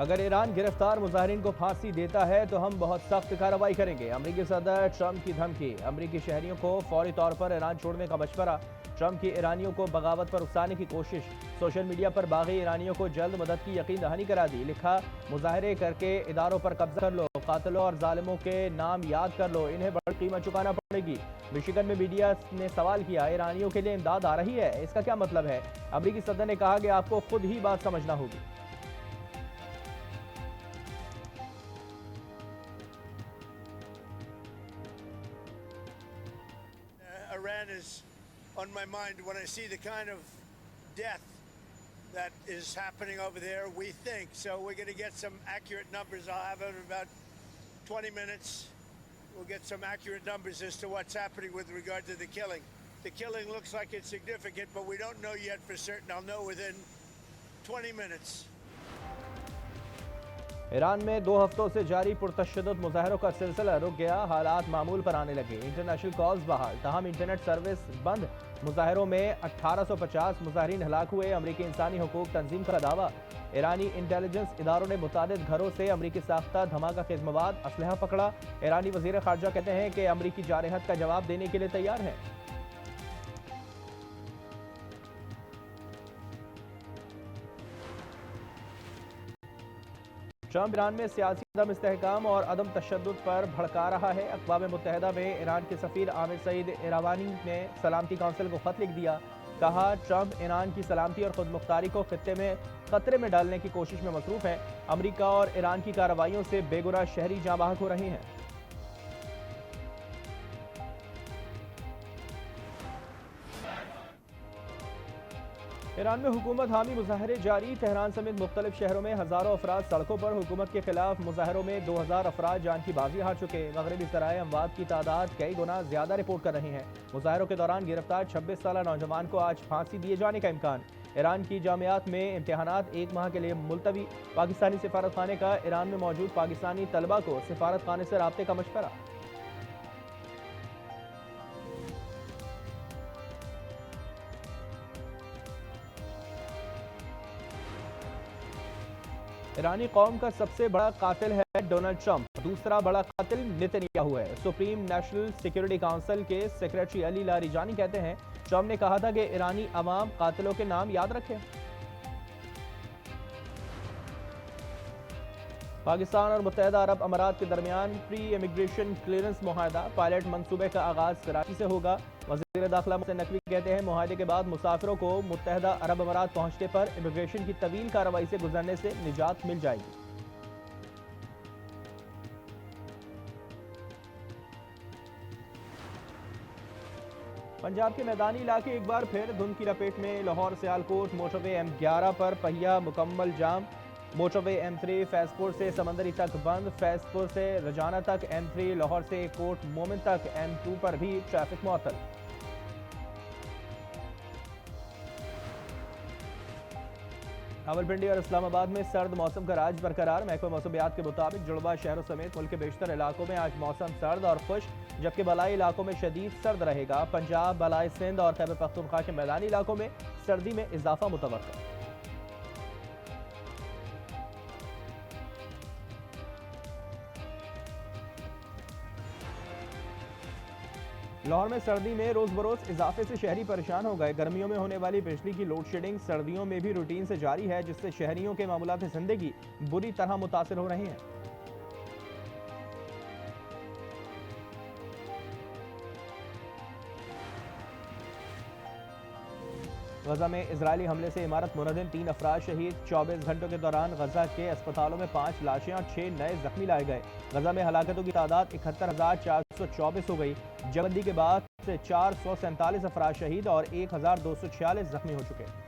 अगर ईरान गिरफ्तार मुजाहिरीन को फांसी देता है तो हम बहुत सख्त कार्रवाई करेंगे। अमरीकी सदर ट्रंप की धमकी। अमरीकी शहरियों को फौरी तौर पर ईरान छोड़ने का मशवरा। ट्रंप की ईरानियों को बगावत पर उकसाने की कोशिश। सोशल मीडिया पर बागी ईरानियों को जल्द मदद की यकीन दहानी करा दी। लिखा, मुजाहरे करके इदारों पर कब्जा कर लो, कातिलों और जालिमों के नाम याद कर लो, इन्हें बड़ी कीमत चुकाना पड़ेगी। मिशिगन में मीडिया ने सवाल किया, ईरानियों के लिए इमदाद आ रही है, इसका क्या मतलब है? अमरीकी सदर ने कहा कि आपको खुद ही बात समझना होगी। Iran is on my mind when I see the kind of death that is happening over there, we think. So we're going to get some accurate numbers. I'll have it in about 20 minutes. We'll get some accurate numbers as to what's happening with regard to the killing. The killing looks like it's significant, but we don't know yet for certain. I'll know within 20 minutes. Iran में 2 हफ्तों से जारी पुरतशद्दुद मुजाहरों का सिलसिला रुक गया। हालात मामूल पर आने लगे। इंटरनेशनल कॉल्स बहाल, तहम इंटरनेट सर्विस बंद। मुजाहरों में 1850 मुजाहरीन हलाक हुए। अमरीकी इंसानी हुकूक तंजीम का दावा। ईरानी इंटेलिजेंस इदारों ने मुतादिद घरों से अमरीकी साख्ता धमाका खेज मवाद असलहा पकड़ा। ईरानी वजीर खारजा कहते हैं कि अमरीकी जारहत का जवाब देने के लिए तैयार है। ट्रंप ईरान में सियासी अदम इस्तेहकाम और अदम तशद्दुद पर भड़का रहा है। अक़वाम मुत्तहिदा में ईरान के सफ़ीर आमिर सईद इरावानी ने सलामती काउंसिल को ख़त लिख दिया। कहा, ट्रंप ईरान की सलामती और खुदमुख्तारी को खित्ते में खतरे में डालने की कोशिश में मसरूफ़ हैं। अमरीका और ईरान की कार्रवाइयों से बेगुनाह शहरी जाँ बाहक हो रही हैं। ईरान में हुकूमत हामी मुजाहरे जारी। तेहरान समेत मुख्तलिफ शहरों में हज़ारों अफराद सड़कों पर। हुकूमत के खिलाफ मुजाहरों में 2000 अफराद जान की बाजी हार चुके। मगरबी ज़राए अमवात की तादाद कई गुना ज़्यादा रिपोर्ट कर रही हैं। मुजाहरों के दौरान गिरफ्तार 26 साला नौजवान को आज फांसी दिए जाने का इम्कान। ईरान की जामियात में इम्तहानात 1 माह के लिए मुलतवी। पाकिस्तानी सिफारत खाने का ईरान में मौजूद पाकिस्तानी तलबा को सिफारत खाने से राब्ते का मशवरा। ईरानी कौम का सबसे बड़ा कातिल है डोनाल्ड ट्रंप, दूसरा बड़ा कातिल नेतन्याहू है। सुप्रीम नेशनल सिक्योरिटी काउंसिल के सेक्रेटरी अली लारिजानी कहते हैं, ट्रंप ने कहा था कि ईरानी अवाम कातिलों के नाम याद रखें। पाकिस्तान और मुत्तहिदा अरब अमारात के दरमियान प्री इमिग्रेशन क्लियरेंस मुआहदा। पायलट मंसूबे का आगाज कराची से होगा। वज़ीर दाखिला मोहसिन नकवी कहते हैं, मुआहदे के बाद मुसाफिरों को मुत्तहिदा अरब अमारात पहुंचने पर इमिग्रेशन की तवील कार्रवाई से गुजरने से निजात मिल जाएगी। पंजाब के मैदानी इलाके एक बार फिर धुंध की लपेट में। लाहौर सियालकोट मोटरवे M11 पर पहिया मुकम्मल जाम। मोटरवे M3 फैजपुर से समंदरी तक बंद। फैजपुर से रजाना तक M3, लाहौर से कोट मोमिन तक M2 पर भी ट्रैफिक मुअत्तल। रावलपिंडी और इस्लामाबाद में सर्द मौसम का राज बरकरार। महकमा मौसमियात के मुताबिक जुड़वा शहरों समेत मुल्क के बेशतर इलाकों में आज मौसम सर्द और खुश्क, जबकि बलाई इलाकों में शदीद सर्द रहेगा। पंजाब, बलाई सिंध और खैबर पख्तूनख्वा के मैदानी इलाकों में सर्दी में इजाफा मुतवक्का। लाहौर में सर्दी में रोज बरोज इजाफे से शहरी परेशान हो गए। गर्मियों में होने वाली बिजली की लोड शेडिंग सर्दियों में भी रूटीन से जारी है, जिससे शहरियों के मामूलात जिंदगी बुरी तरह मुतासिर हो रही हैं। गजा में इजरायली हमले से इमारत मुनहदिम, 3 अफराद शहीद। 24 घंटों के दौरान गजा के अस्पतालों में 5 लाशें और 6 नए जख्मी लाए गए। गजा में हलाकतों की तादाद 71,424 हो गई। जबंदी के बाद से 447 अफराद शहीद और 1,246 जख्मी हो चुके।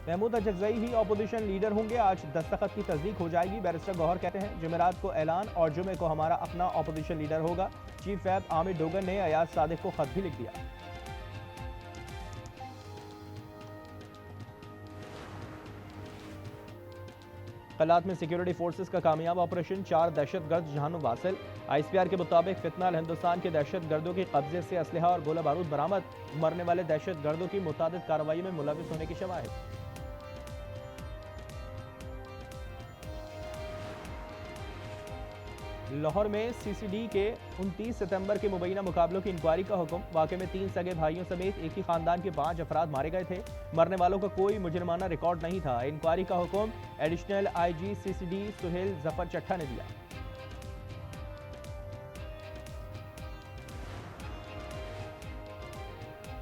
महमूद अजगज़ई ही अपोजिशन लीडर होंगे। आज दस्तखत की तस्दीक हो जाएगी। बैरिस्टर गौहर कहते हैं, जुमेरात को ऐलान और जुमे को हमारा अपना अपोजिशन लीडर होगा। चीफ व्हिप आमिर डोगन ने अयाज सादिक को खत भी लिख दिया। कलात में सिक्योरिटी फोर्सेस का कामयाब ऑपरेशन, 4 दहशतगर्द जहानुम हासिल। ISPR के मुताबिक फितना हिंदुस्तान के दहशतगर्दों के कब्जे से असलहा और गोला बारूद बरामद। मरने वाले दहशतगर्दों की मुतादिद कार्रवाई में मुलविस होने की शवाहिद। लाहौर में CCD के 29 सितंबर के मुबैना मुकाबलों की इंक्वायरी का हुक्म। वाक़े में 3 सगे भाइयों समेत एक ही खानदान के 5 अफराद मारे गए थे। मरने वालों का कोई मुजरमाना रिकॉर्ड नहीं था। इंक्वायरी का हुक्म additional IG CCD Suhail Zafar Chattha ने दिया।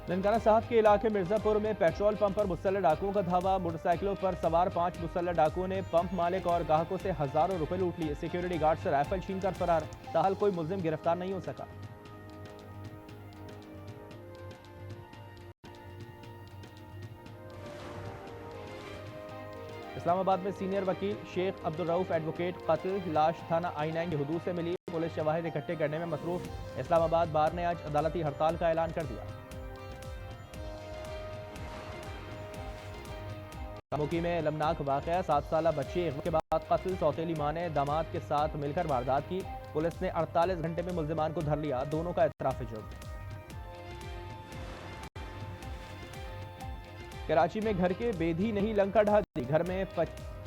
ननकाना साहब के इलाके मिर्जापुर में पेट्रोल पंप पर मुसल्लह डाकुओं का धावा। मोटरसाइकिलों पर सवार 5 मुसल्लह डाकुओं ने पंप मालिक और ग्राहकों से हजारों रुपए लूट लिए। सिक्योरिटी गार्ड से राइफल छीन कर फरार। ताहल कोई मुलजिम गिरफ्तार नहीं हो सका। इस्लामाबाद में सीनियर वकील शेख अब्दुल रऊफ एडवोकेट कत्ल, लाश थाना I9 के हुदूद से मिली। पुलिस शवाहिद इकट्ठे करने में मसरूफ। इस्लामाबाद बार ने आज अदालती हड़ताल का ऐलान कर दिया। कामुकी में अलमनाक वाकया, 7 साला बच्ची के बाद कत्ल। सौतेली मां ने दामाद के साथ मिलकर वारदात की। पुलिस ने 48 घंटे में मुल्जिमान को धर लिया। दोनों का इतराफ जुर्म। कराची में घर के बेधी नहीं लंका ढा दी। घर में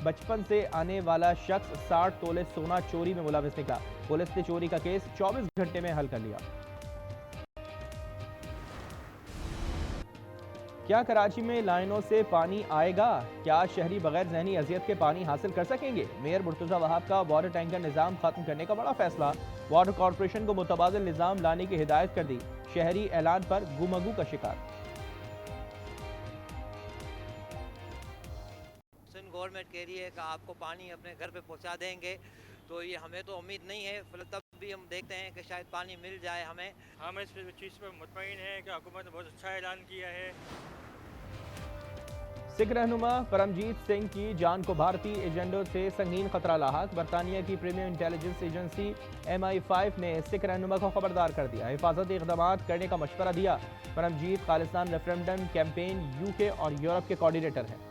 बचपन से आने वाला शख्स 60 तोले सोना चोरी में मुलविस निकला। पुलिस ने चोरी का केस 24 घंटे में हल कर लिया। क्या कराची में लाइनों से पानी आएगा? क्या शहरी बगैर जहनी अजियत के पानी हासिल कर सकेंगे? मेयर मुर्तजा वहाब का वाटर टैंकर निज़ाम खत्म करने का बड़ा फैसला। वाटर कॉरपोरेशन को मुतबादिल निज़ाम लाने की हिदायत कर दी। शहरी ऐलान पर गुमगू का शिकार। गवर्नमेंट कह रही है कि आपको पानी अपने घर पे पहुंचा देंगे, तो ये हमें तो उम्मीद नहीं है। तब भी हम देखते हैं कि शायद पानी मिल जाए हमें। हम इस चीज़ पर मुतमईन हैं कि हुकूमत ने बहुत अच्छा ऐलान किया है। सिख रहनुमा परमजीत सिंह की जान को भारतीय एजेंडों से संगीन खतरा लाहक। बरतानिया की प्रीमियर इंटेलिजेंस एजेंसी MI5 ने सिख रहनुमा को खबरदार कर दिया। हिफाजती इक़दाम करने का मशवरा दिया। Paramjit Khalistan referendum campaign UK और यूरोप के कोऑर्डिनेटर हैं।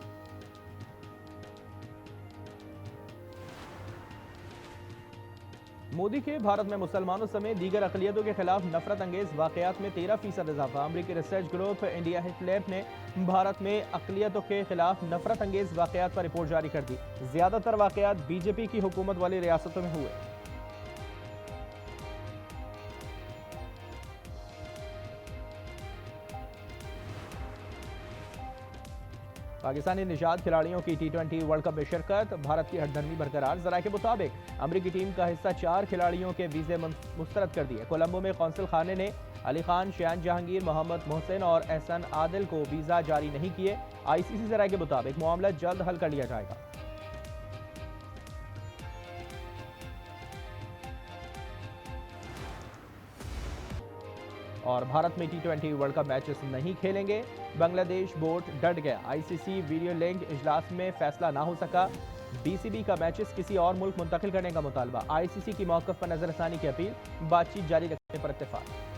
मोदी के भारत में मुसलमानों समेत दीगर अक़लियतों के खिलाफ नफरत अंगेज वाक़यात में 13% इजाफा। अमरीकी research group India hit lab ने भारत में अक़लियतों के खिलाफ नफरत अंगेज वाक़यात पर रिपोर्ट जारी कर दी। ज्यादातर वाक़यात BJP की हुकूमत वाली रियासतों में हुए। पाकिस्तानी निशाद खिलाड़ियों की T20 वर्ल्ड कप में शिरकत। भारत की हठधर्मी बरकरार। जराये के मुताबिक अमरीकी टीम का हिस्सा 4 खिलाड़ियों के वीजे मुस्तरद कर दिए। कोलंबो में कौंसल खाने ने अली खान, शयान जहांगीर, मोहम्मद मोहसिन और एहसन आदिल को वीजा जारी नहीं किए। ICC जराये के मुताबिक मामला जल्द हल कर लिया जाएगा। और भारत में T20 वर्ल्ड कप मैचेस नहीं खेलेंगे। बांग्लादेश बोर्ड डट गया। ICC वीडियो लिंक इजलास में फैसला ना हो सका। BCB का मैचेस किसी और मुल्क मुंतकिल करने का मुतालबा। ICC की मौक़िफ़ पर नजरसानी की अपील। बातचीत जारी रखने पर इत्तेफाक।